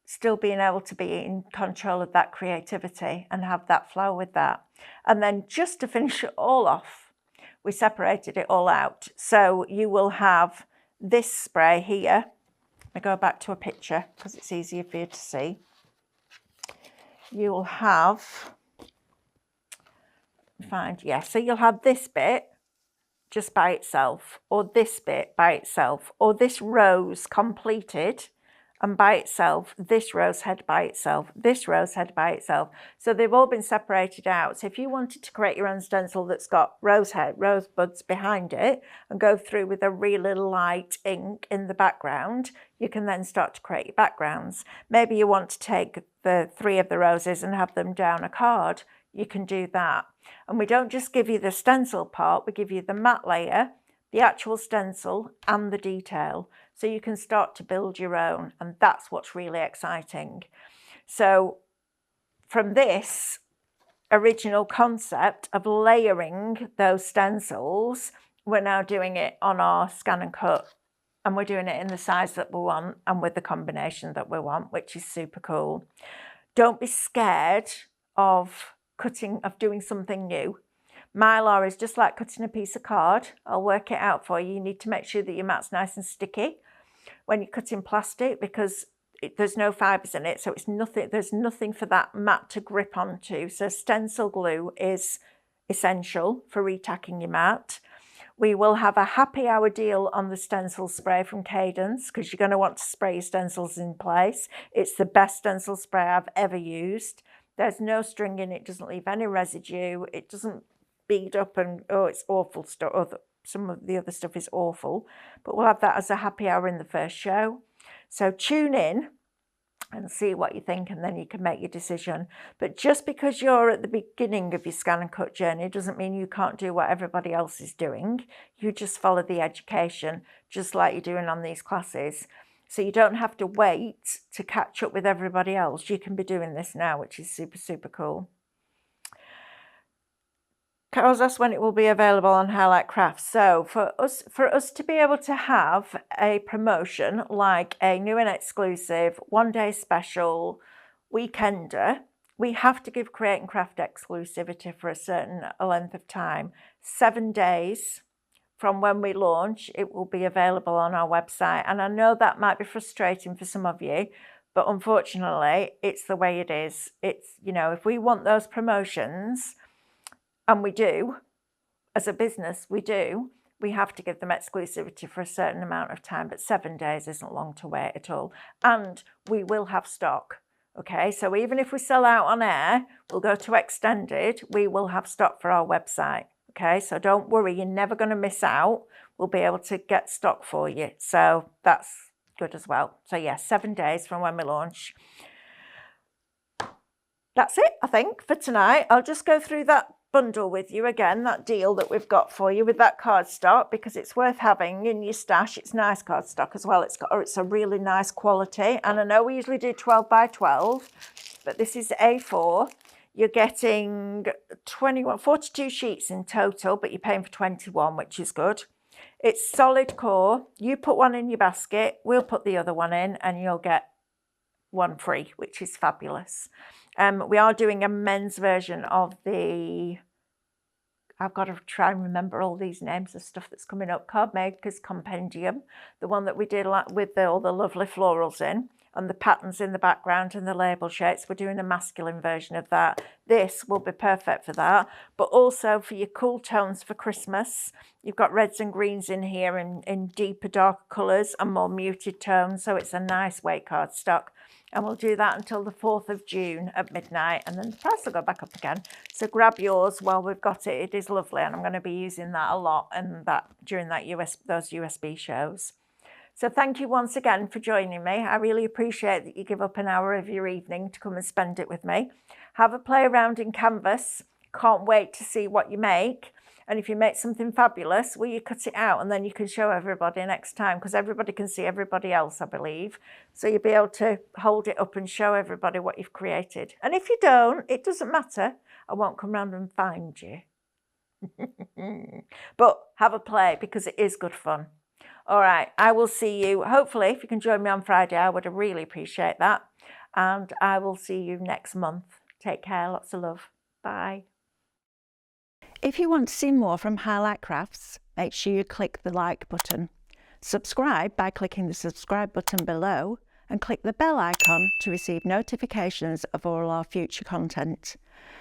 still being able to be in control of that creativity and have that flow with that. And then just to finish it all off, we separated it all out. So you will have this spray here. I go back to a picture because it's easier for you to see. You will have, so you'll have this bit just by itself, or this bit by itself, or this rose completed and by itself, this rose head by itself, this rose head by itself. So they've all been separated out. So if you wanted to create your own stencil that's got rose buds behind it and go through with a really light ink in the background, you can then start to create your backgrounds. Maybe you want to take the 3 of the roses and have them down a card. You can do that. And we don't just give you the stencil part, we give you the matte layer, the actual stencil and the detail. So you can start to build your own, and that's what's really exciting. So from this original concept of layering those stencils, we're now doing it on our ScanNCut, and we're doing it in the size that we want and with the combination that we want, which is super cool. Don't be scared of doing something new. Mylar is just like cutting a piece of card. I'll work it out for you. You need to make sure that your mat's nice and sticky when you're cutting plastic, because there's no fibres in it, so there's nothing for that mat to grip onto. So stencil glue is essential for retacking your mat. We will have a happy hour deal on the stencil spray from Cadence, because you're going to want to spray your stencils in place. It's the best stencil spray I've ever used. There's no string in it, doesn't leave any residue, it doesn't bead up and, oh, it's awful stuff. some of the other stuff is awful, but we'll have that as a happy hour in the first show. So tune in and see what you think, and then you can make your decision. But just because you're at the beginning of your ScanNCut journey doesn't mean you can't do what everybody else is doing. You just follow the education, just like you're doing on these classes. So you don't have to wait to catch up with everybody else. You can be doing this now, which is super, super cool. Carol's asked when it will be available on Highlight Crafts. So for us to be able to have a promotion like a new and exclusive, one-day special, weekender, we have to give Create and Craft exclusivity for a certain length of time. 7 days from when we launch, it will be available on our website. And I know that might be frustrating for some of you, but unfortunately, it's the way it is. It's, you know, if we want those promotions, and we do, as a business, we have to give them exclusivity for a certain amount of time, but 7 days isn't long to wait at all. And we will have stock, okay? So even if we sell out on air, we'll go to extended, we will have stock for our website, okay? So don't worry, you're never gonna miss out. We'll be able to get stock for you. So that's good as well. So yeah, 7 days from when we launch. That's it, I think, for tonight. I'll just go through that bundle with you again, that deal that we've got for you with that cardstock, because it's worth having in your stash. It's nice cardstock as well. It's a really nice quality, and I know we usually do 12 by 12, but this is A4. You're getting 42 sheets in total, but you're paying for 21, which is good. It's solid core. You put one in your basket, we'll put the other one in, and you'll get one free, which is fabulous. We are doing a men's version of the, I've got to try and remember all these names of stuff that's coming up, Card Maker's Compendium, the one that we did with all the lovely florals in, and the patterns in the background and the label shapes. We're doing a masculine version of that. This will be perfect for that, but also for your cool tones for Christmas. You've got reds and greens in here in deeper, darker colours and more muted tones, so it's a nice weight cardstock. And we'll do that until the 4th of June at midnight, and then the price will go back up again. So grab yours while we've got it. It is lovely, and I'm going to be using that a lot and during those USB shows. So thank you once again for joining me. I really appreciate that you give up an hour of your evening to come and spend it with me. Have a play around in Canvas. Can't wait to see what you make. And if you make something fabulous, will you cut it out and then you can show everybody next time, because everybody can see everybody else, I believe. So you'll be able to hold it up and show everybody what you've created. And if you don't, it doesn't matter. I won't come round and find you. But have a play, because it is good fun. All right, I will see you. Hopefully, if you can join me on Friday, I would really appreciate that. And I will see you next month. Take care, lots of love. Bye. If you want to see more from Highlight Crafts, make sure you click the like button. Subscribe by clicking the subscribe button below, and click the bell icon to receive notifications of all our future content.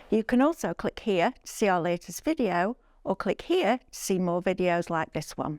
You can also click here to see our latest video, or click here to see more videos like this one.